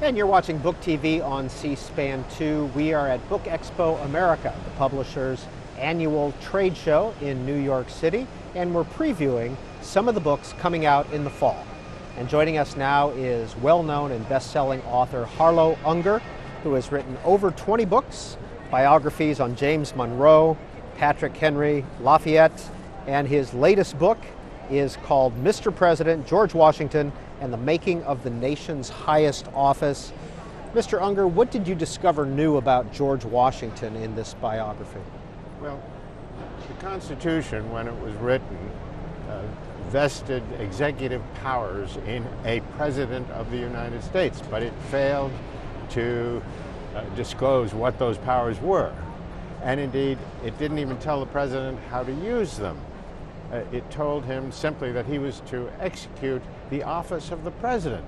And you're watching Book TV on C-SPAN 2. We are at Book Expo America, the publisher's annual trade show in New York City, and we're previewing some of the books coming out in the fall. And joining us now is well-known and best-selling author Harlow Unger, who has written over 20 books, biographies on James Monroe, Patrick Henry, Lafayette, and his latest book is called Mr. President, George Washington and the Making of the Nation's Highest Office. Mr. Unger, what did you discover new about George Washington in this biography? Well, the Constitution, when it was written, vested executive powers in a President of the United States, but it failed to disclose what those powers were. And indeed, it didn't even tell the President how to use them. It told him simply that he was to execute the office of the President.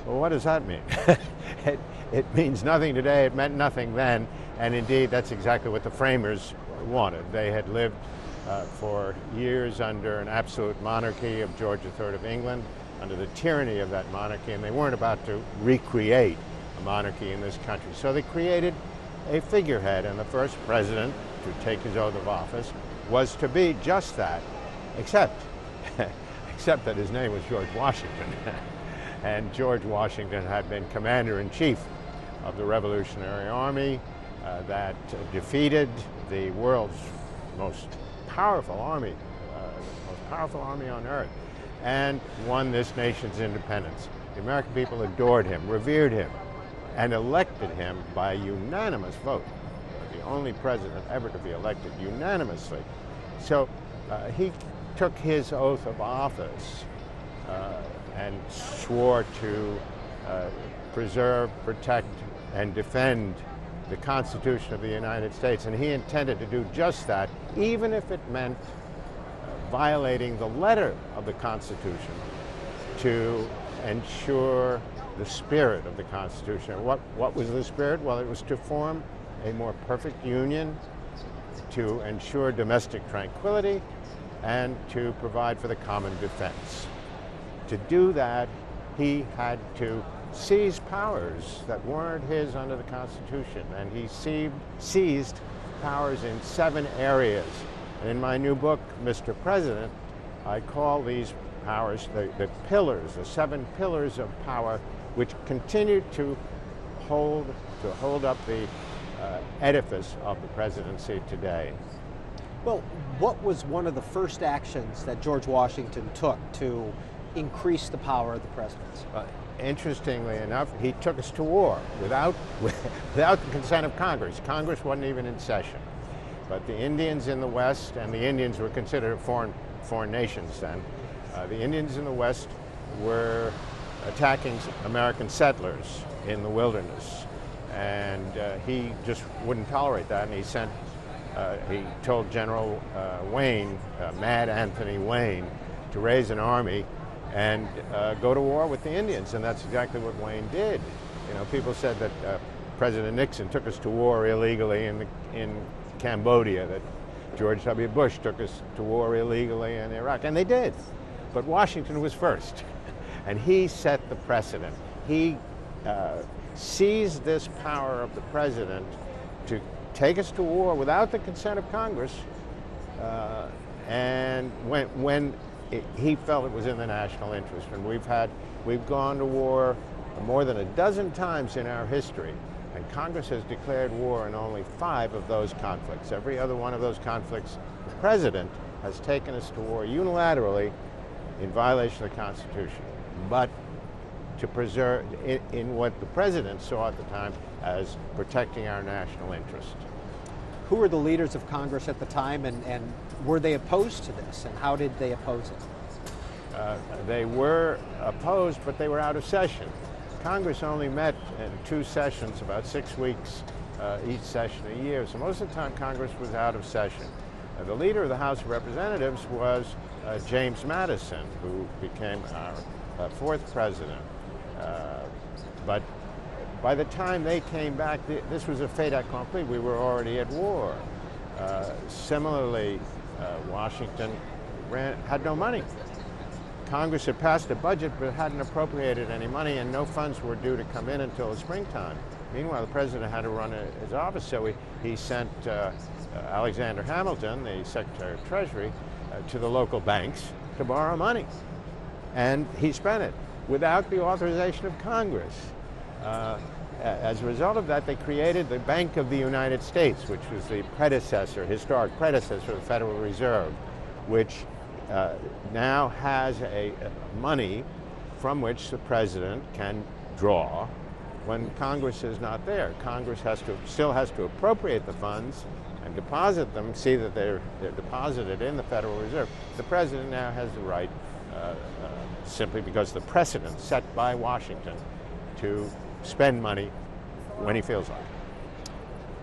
Well, what does that mean? It means nothing today, it meant nothing then, and indeed that's exactly what the framers wanted. They had lived for years under an absolute monarchy of George III of England, under the tyranny of that monarchy, and they weren't about to recreate a monarchy in this country. So they created a figurehead, and the first president to take his oath of office was to be just that, except that his name was George Washington. And George Washington had been commander-in-chief of the Revolutionary Army that defeated the world's most powerful army, on earth, and won this nation's independence. The American people adored him, revered him, and elected him by unanimous vote. The only president ever to be elected unanimously. So he took his oath of office and swore to preserve, protect, and defend the Constitution of the United States. And he intended to do just that, even if it meant violating the letter of the Constitution to ensure the spirit of the Constitution. What was the spirit? Well, it was to form a more perfect union, to ensure domestic tranquility, and to provide for the common defense. To do that, he had to seize powers that weren't his under the Constitution, and he seized powers in 7 areas. And in my new book, Mr. President, I call these powers the pillars, the 7 pillars of power, which continue to hold up the edifice of the presidency today. Well, what was one of the first actions that George Washington took to increase the power of the presidency? Interestingly enough, he took us to war without the consent of Congress. Congress wasn't even in session. But the Indians in the West, and the Indians were considered foreign nations then, the Indians in the West were attacking American settlers in the wilderness. And he just wouldn't tolerate that, and he told General Wayne, Mad Anthony Wayne, to raise an army and go to war with the Indians, and that's exactly what Wayne did. You know, people said that President Nixon took us to war illegally in Cambodia, that George W. Bush took us to war illegally in Iraq, and they did. But Washington was first, and he set the precedent. He seized this power of the president to take us to war without the consent of Congress, and when he felt it was in the national interest. And we've gone to war more than a dozen times in our history, and Congress has declared war in only 5 of those conflicts. Every other one of those conflicts, the president has taken us to war unilaterally in violation of the Constitution, but to preserve in what the president saw at the time as protecting our national interest. Who were the leaders of Congress at the time, and were they opposed to this, and how did they oppose it? They were opposed, but they were out of session. Congress only met in 2 sessions, about 6 weeks each session a year, so most of the time Congress was out of session. The leader of the House of Representatives was James Madison, who became our 4th president. But by the time they came back, this was a fait accompli. We were already at war. Similarly, Washington had no money. Congress had passed a budget but hadn't appropriated any money, and no funds were due to come in until the springtime. Meanwhile, the president had to run his office, so he sent Alexander Hamilton, the Secretary of Treasury, to the local banks to borrow money. And he spent it without the authorization of Congress. As a result of that, they created the Bank of the United States, which was the predecessor, historic predecessor of the Federal Reserve, which now has money from which the president can draw when Congress is not there. Congress still has to appropriate the funds and deposit them, see that they're deposited in the Federal Reserve. The president now has the right, simply because the precedent set by Washington, to spend money when he feels like it.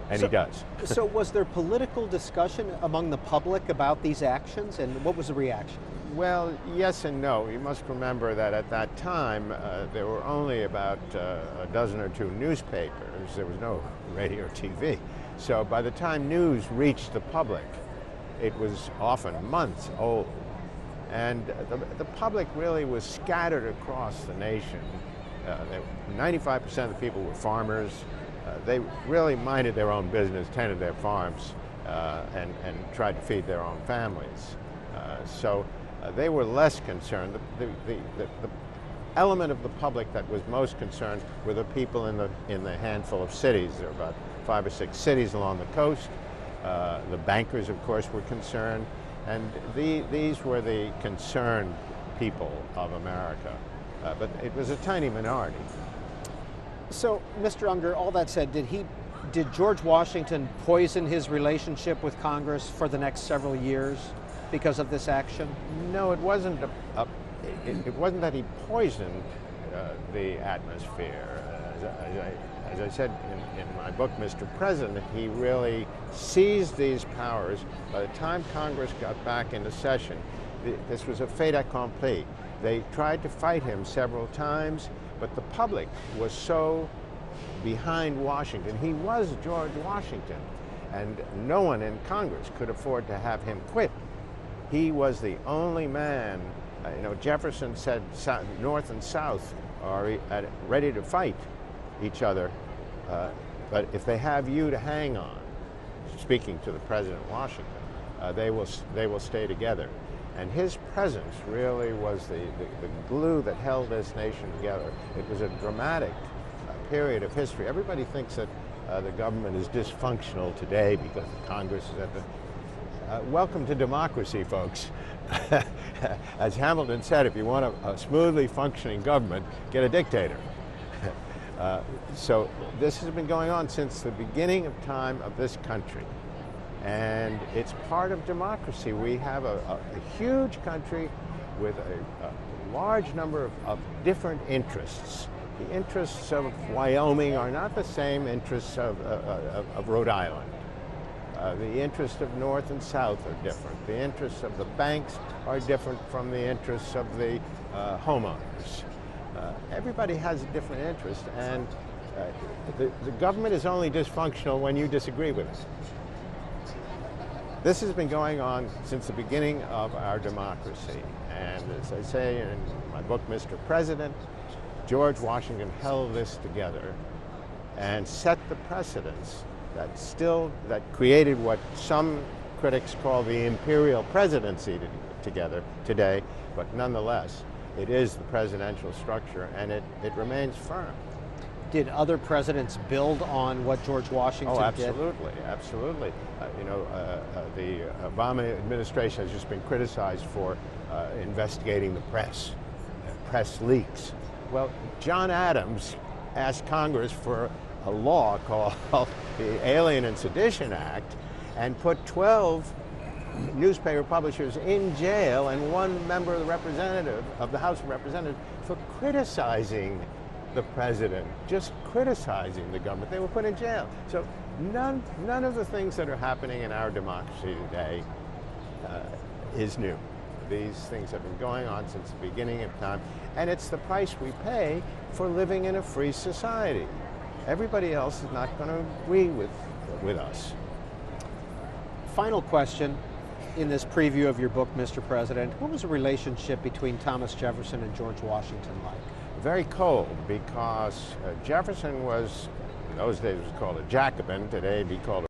And he does. So was there political discussion among the public about these actions, and what was the reaction? Well, yes and no. You must remember that at that time, there were only about a dozen or two newspapers. There was no radio or TV. So by the time news reached the public, it was often months old. And the public really was scattered across the nation. 95% of the people were farmers. They really minded their own business, tended their farms, and tried to feed their own families. So they were less concerned. The element of the public that was most concerned were the people in the handful of cities. There were about 5 or 6 cities along the coast. The bankers, of course, were concerned. And these were the concerned people of America. But it was a tiny minority. So, Mr. Unger, all that said, did George Washington poison his relationship with Congress for the next several years because of this action? No, it wasn't. It wasn't that he poisoned the atmosphere. As I said in my book, Mr. President, he really seized these powers. By the time Congress got back into session, this was a fait accompli. They tried to fight him several times, but the public was so behind Washington. He was George Washington, and no one in Congress could afford to have him quit. He was the only man. Jefferson said North and South are ready to fight each other, but if they have you to hang on, speaking to the President Washington, they will stay together. And his presence really was the glue that held this nation together. It was a dramatic period of history. Everybody thinks that the government is dysfunctional today because the Congress is at the... welcome to democracy, folks. As Hamilton said, if you want a smoothly functioning government, get a dictator. So this has been going on since the beginning of time of this country. And it's part of democracy. We have a huge country with a large number of different interests. The interests of Wyoming are not the same interests of Rhode Island. The interests of North and South are different. The interests of the banks are different from the interests of the homeowners. Everybody has a different interest, and the government is only dysfunctional when you disagree with it. This has been going on since the beginning of our democracy. And as I say in my book, Mr. President, George Washington held this together and set the precedents that created what some critics call the imperial presidency today, but nonetheless, it is the presidential structure, and it remains firm. Did other presidents build on what George Washington did? Oh, absolutely, absolutely. The Obama administration has just been criticized for investigating the press leaks. Well, John Adams asked Congress for a law called the Alien and Sedition Act and put 12 newspaper publishers in jail and one member of the House of Representatives for criticizing the president, just criticizing the government. They were put in jail. So none of the things that are happening in our democracy today is new. These things have been going on since the beginning of time, and it's the price we pay for living in a free society. Everybody else is not going to agree with us. Final question. in this preview of your book, Mr. President, what was the relationship between Thomas Jefferson and George Washington like? Very cold, because Jefferson was, in those days was called a Jacobin, today he'd be called a